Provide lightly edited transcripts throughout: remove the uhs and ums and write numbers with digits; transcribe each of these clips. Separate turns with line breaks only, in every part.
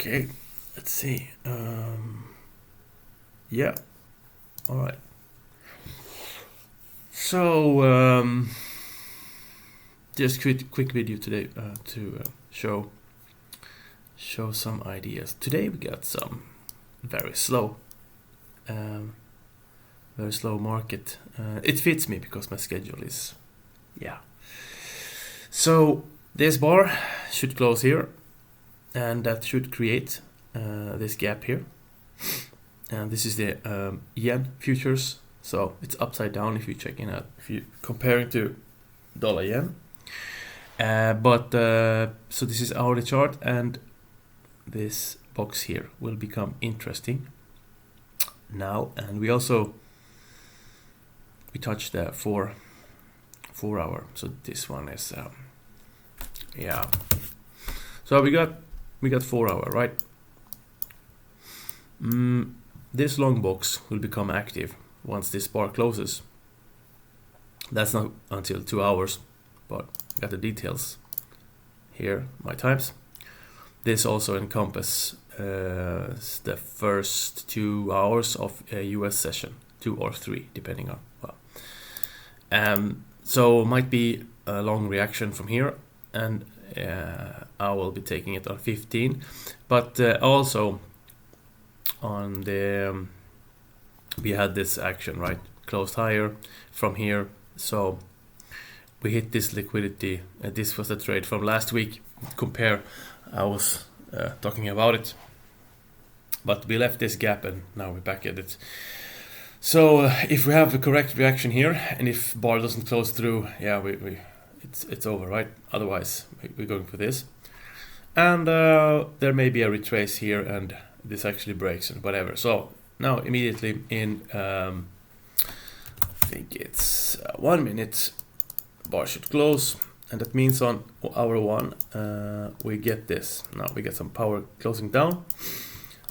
Okay, let's see. Yeah, all right. So just quick video today to show some ideas. Today we got some very slow market. It fits me because my schedule is So this bar should close here, and that should create this gap here. And this is the yen futures, so it's upside down if you're checking out, if you're comparing to dollar yen. So this is hourly chart, and this box here will become interesting now. And we touched the 4 hour, so this one is so we got 4 hour, right? This long box will become active once this bar closes. That's not until 2 hours, but I got the details here, my times. This also encompasses the first 2 hours of a US session, 2 or 3 depending on so might be a long reaction from here, and I will be taking it on 15, but also on the we had this action, right, closed higher from here, so we hit this liquidity. This was the trade from last week. I was talking about it, but we left this gap and now we're back at it. So if we have the correct reaction here, and if bar doesn't close through, it's over, right? Otherwise we're going for this, and there may be a retrace here, and this actually breaks and whatever. So now immediately in I think it's 1 minute, bar should close, and that means on hour 1 we get this. Now we get some power closing down.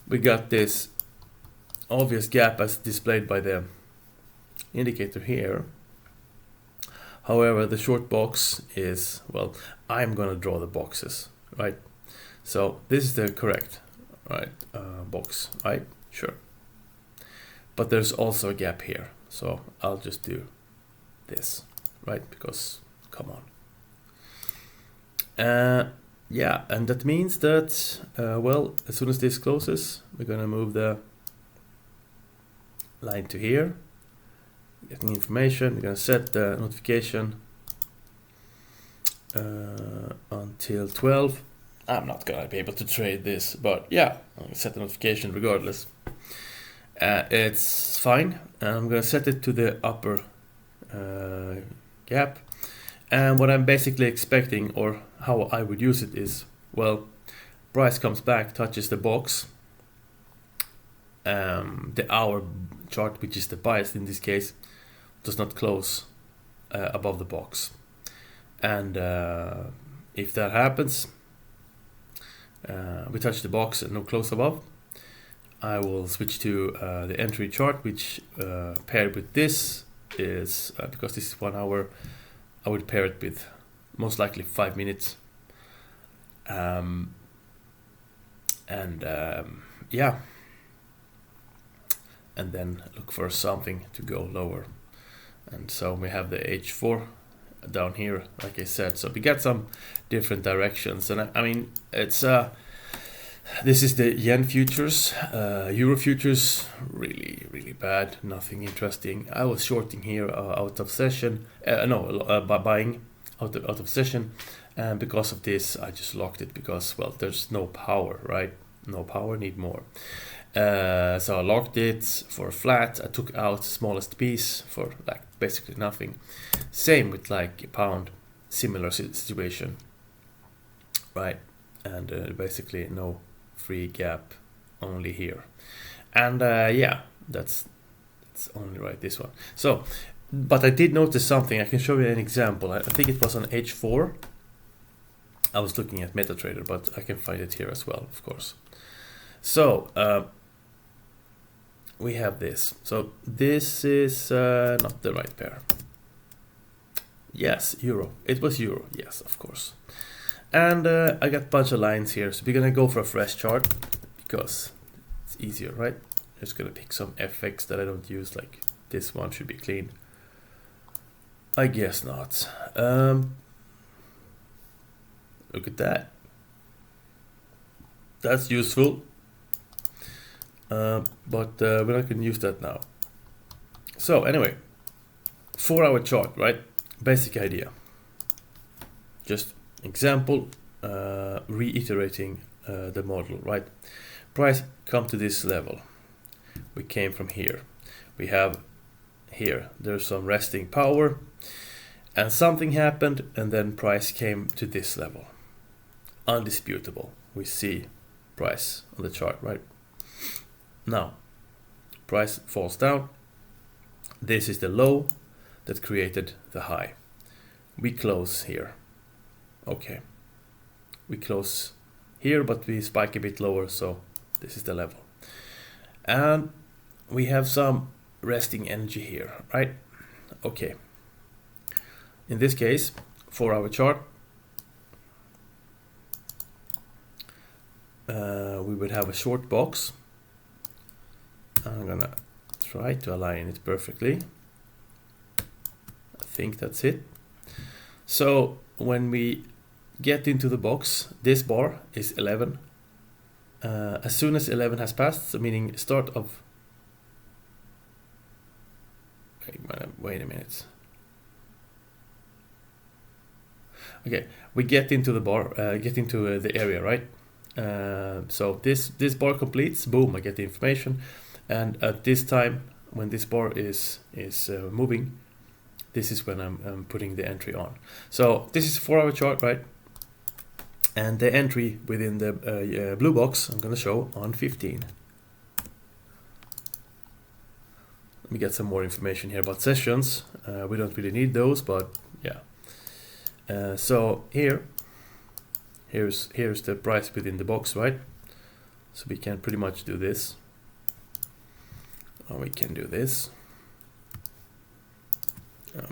We got this obvious gap as displayed by the indicator here. However, the short box is, well, I'm gonna draw the boxes, right? So this is the correct, right, box, right? Sure. But there's also a gap here, so I'll just do this, right? Because come on. And that means that well, as soon as this closes, we're gonna move the line to here, getting information. We're gonna set the notification until 12. I'm not gonna be able to trade this, but yeah, I'm gonna set the notification regardless. It's fine. I'm gonna set it to the upper gap, and what I'm basically expecting, or how I would use it, is, well, price comes back, touches the box, the hour chart, which is the bias in this case, does not close above the box, and if that happens, we touch the box and no close above, I will switch to the entry chart, which paired with this is because this is 1 hour, I would pair it with most likely 5 minutes, and then look for something to go lower. And so we have the H4 down here, like I said. So we got some different directions, and I mean, it's this is the yen futures, euro futures, really bad, nothing interesting. I was shorting here out of session, by buying out of session, and because of this I just locked it, because, well, there's no power, right? No power, need more. So I locked it for a flat. I took out smallest piece for like basically nothing. Same with like a pound, similar situation, right? And basically no free gap, only here. And that's only right, this one. So, but I did notice something. I can show you an example. I think it was on H4. I was looking at MetaTrader, but I can find it here as well, of course. So we have this. So this is not the right pair. Yes, euro. It was euro. Yes, of course. And I got a bunch of lines here, so we're gonna go for a fresh chart because it's easier, right? Just gonna pick some FX that I don't use, like this one should be clean. I guess not. Look at that. That's useful. But we're not gonna use that now. So anyway, 4-hour chart, right? Basic idea. Just example, reiterating the model, right? Price come to this level. We came from here. We have here, there's some resting power, and something happened, and then price came to this level. Undisputable. We see price on the chart, right? Now, price falls down. This is the low that created the high. We close here. Okay. We close here, but we spike a bit lower, so this is the level. And we have some resting energy here, right? Okay. In this case, 4-hour chart, we would have a short box. I'm gonna try to align it perfectly. I think that's it. So when we get into the box, this bar is 11. As soon as 11 has passed, so meaning start of... Wait a minute. Okay, we get into the bar, get into the area, right? So this bar completes, boom, I get the information. And at this time, when this bar is moving, this is when I'm putting the entry on. So this is a 4-hour chart, right? And the entry within the blue box, I'm going to show on 15. Let me get some more information here about sessions. We don't really need those, but yeah. So here's the price within the box, right? So we can pretty much do this. Or we can do this.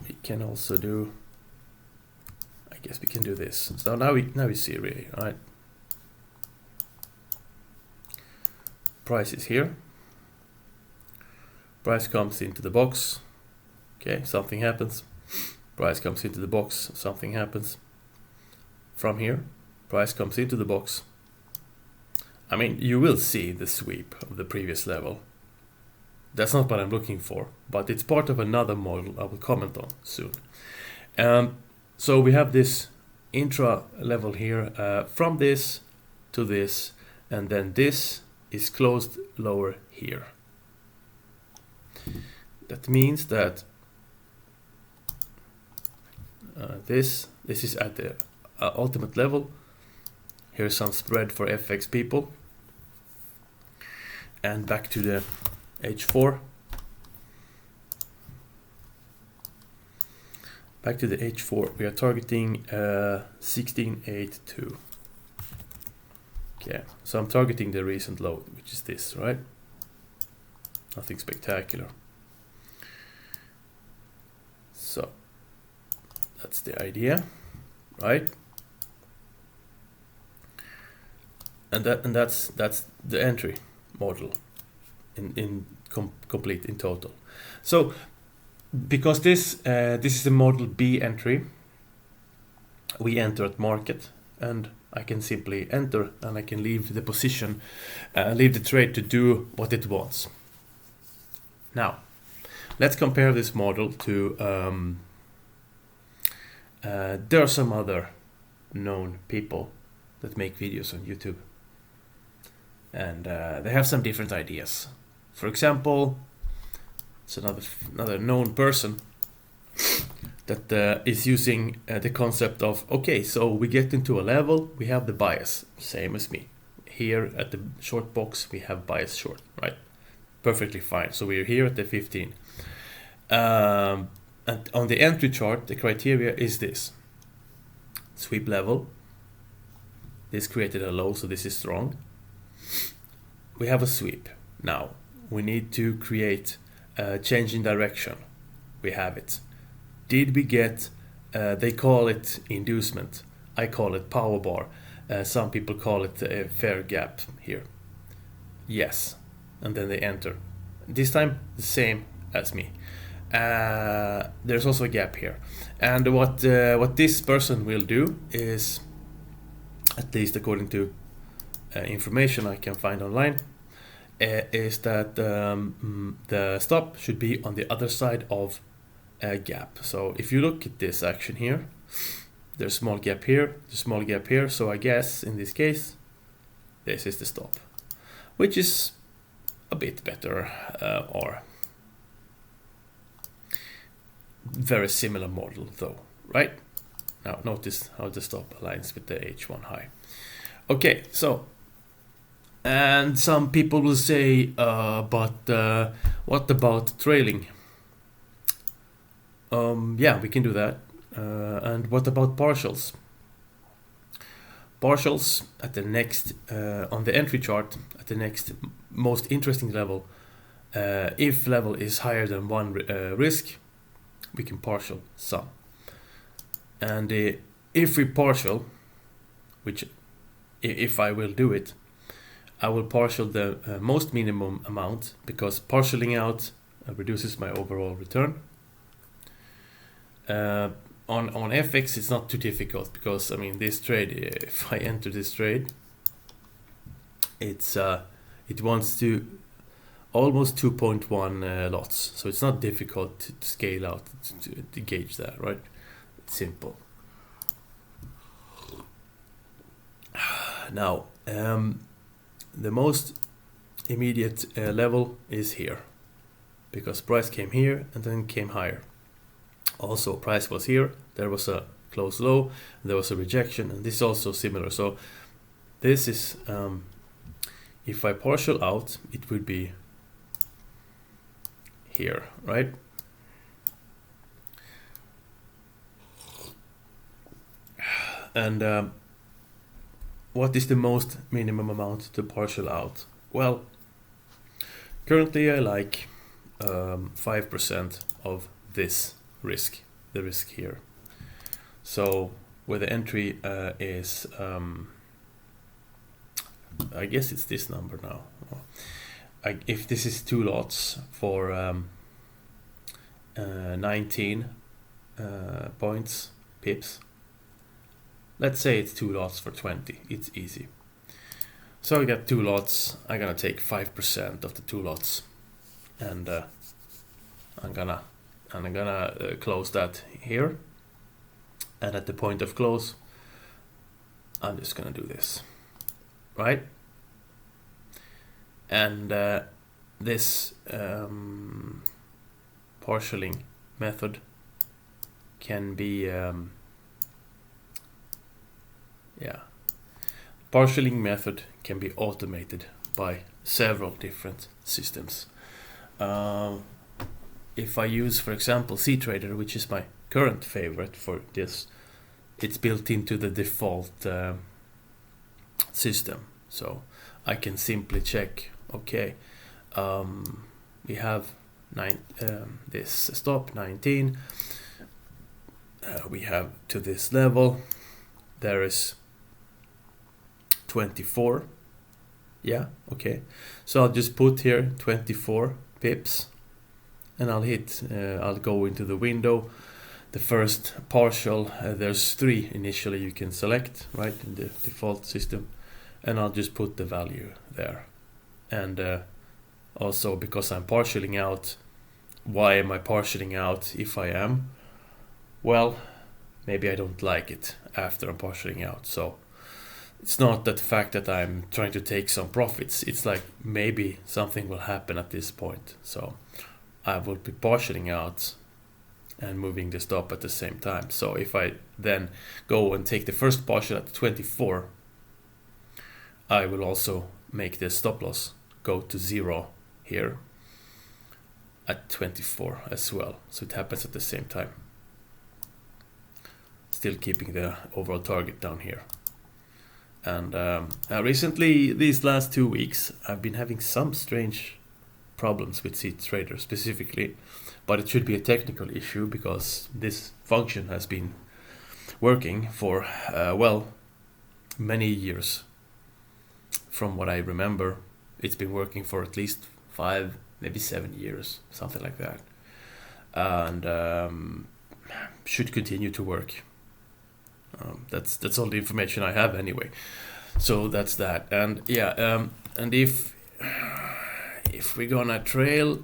We can also do, I guess we can do this. So now we see really, right? Price is here. Price comes into the box. Okay, something happens. Price comes into the box, something happens. From here, price comes into the box. I mean, you will see the sweep of the previous level. That's not what I'm looking for, but it's part of another model I will comment on soon. So we have this intra level here, from this to this, and then this is closed lower here. That means that this is at the ultimate level. Here's some spread for FX people. And back to the H4. Back to the H4. We are targeting 1682. Okay, so I'm targeting the recent low, which is this, right? Nothing spectacular. So that's the idea, right? And that's the entry model complete in total. So because this is a model B entry, we enter at market, and I can simply enter and I can leave the position, leave the trade to do what it wants. Now let's compare this model to there are some other known people that make videos on YouTube, and they have some different ideas. For example, it's another known person that is using the concept of, okay, so we get into a level, we have the bias, same as me. Here at the short box, we have bias short, right? Perfectly fine. So we're here at the 15. And on the entry chart, the criteria is this. Sweep level. This created a low, so this is strong. We have a sweep. Now, we need to create a change in direction. We have it. Did we get, they call it inducement. I call it power bar. Some people call it a fair gap here. Yes, and then they enter. This time the same as me. There's also a gap here, and what this person will do is, at least according to information I can find online, is that the stop should be on the other side of a gap. So if you look at this action here, there's a small gap here, there's a small gap here, so I guess in this case this is the stop, which is a bit better, or very similar model though, right? Now notice how the stop aligns with the H1 high. Okay, so, and some people will say, but what about trailing? Yeah, we can do that. And what about partials? Partials at the next, on the entry chart, at the next most interesting level, if level is higher than one risk, we can partial some. And if we partial, which if I will do it, I will partial the most minimum amount, because partialing out reduces my overall return. On FX it's not too difficult, because I mean this trade, if I enter this trade, it's it wants to almost 2.1 lots, so it's not difficult to scale out to gauge that, right? It's simple. Now the most immediate level is here, because price came here and then came higher. Also price was here, there was a close low, there was a rejection, and this is also similar. So this is, if I partial out, it would be here, right? And what is the most minimum amount to partial out? Well, currently I like 5% of this risk, the risk here. So where the entry is, I guess it's this number now. If this is 2 lots for 19 points, pips, let's say it's 2 lots for 20, it's easy. So I got 2 lots, I'm gonna take 5% of the 2 lots, and I'm gonna close that here, and at the point of close I'm just gonna do this, right? And this partialing method can be partialing method can be automated by several different systems. If I use, for example, CTrader, which is my current favorite for this, it's built into the default system. So I can simply check, okay, we have this stop 19, we have to this level, there is 24, yeah, okay, so I'll just put here 24 pips, and I'll go into the window. The first partial, there's 3 initially you can select, right, in the default system, and I'll just put the value there. And also, because I'm partialing out, why am I partialing out if I am? Well, maybe I don't like it after I'm partialing out, so it's not that the fact that I'm trying to take some profits, it's like maybe something will happen at this point, so I will be partialing out and moving the stop at the same time. So if I then go and take the first partial at 24, I will also make the stop loss go to 0 here at 24 as well, so it happens at the same time, still keeping the overall target down here. And recently, these last 2 weeks, I've been having some strange problems with CTrader specifically, but it should be a technical issue because this function has been working for well, many years. From what I remember, it's been working for at least 5, maybe 7 years, something like that, and should continue to work. That's all the information I have anyway. So that's that, and yeah, and if we're gonna trail,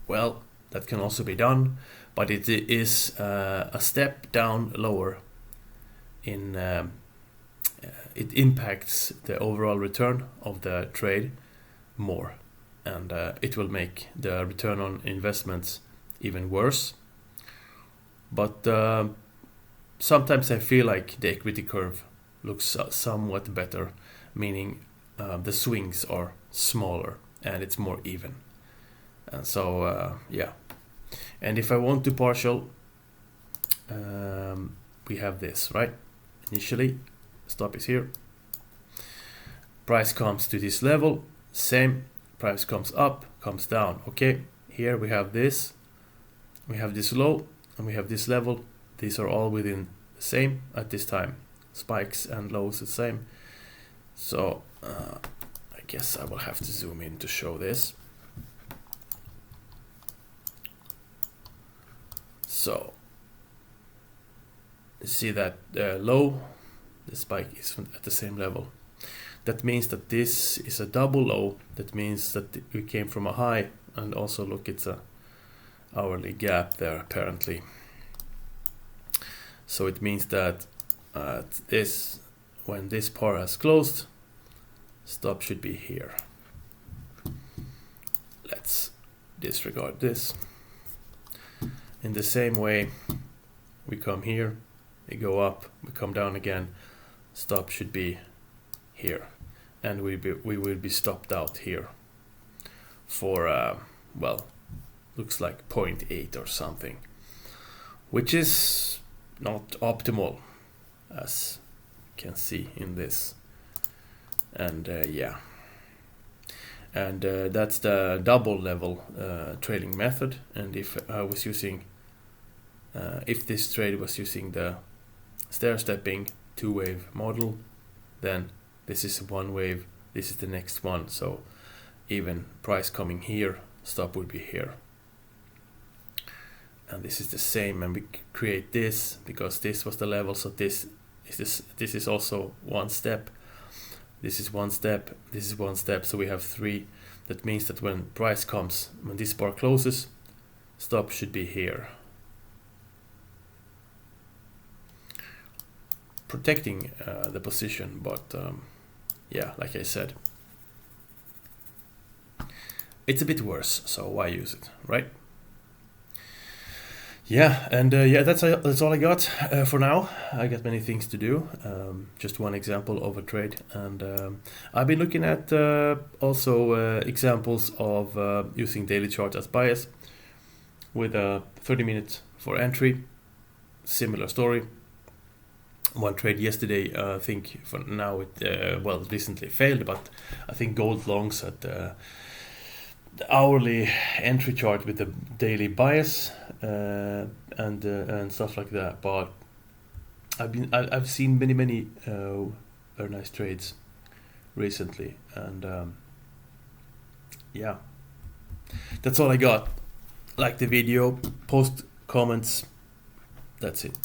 well, that can also be done, but it is a step down lower in it impacts the overall return of the trade more, and it will make the return on investments even worse. But sometimes I feel like the equity curve looks somewhat better, meaning the swings are smaller and it's more even. And so yeah, and if I want to partial, we have this, right? Initially, stop is here, price comes to this level, same, price comes up, comes down. Okay, here we have this low, and we have this level. These are all within the same at this time, spikes and lows the same. So I guess I will have to zoom in to show this. So you see that low, the spike is at the same level. That means that this is a double low. That means that we came from a high, and also look, it's a hourly gap there apparently. So it means that this, when this par has closed, stop should be here. Let's disregard this. In the same way, we come here, we go up, we come down again, stop should be here, and we will be stopped out here for well, looks like 0.8 or something, which is not optimal, as you can see in this. And yeah, and that's the double level trading method. And if I was using if this trade was using the stair-stepping 2-wave model, then this is one wave, this is the next one, so even price coming here, stop would be here. And this is the same, and we create this because this was the level, so this is also one step, this is one step, this is one step, so we have 3. That means that when price comes, when this bar closes, stop should be here, protecting the position. But yeah, like I said, it's a bit worse, so why use it, right? Yeah, and yeah, that's all I got for now. I got many things to do. Just one example of a trade, and I've been looking at also examples of using daily chart as bias with 30 minutes for entry. Similar story. One trade yesterday, I think for now it well, recently failed, but I think gold longs at the hourly entry chart with the daily bias and stuff like that. But I've seen many very nice trades recently, and yeah, that's all I got. Like the video, post comments, that's it.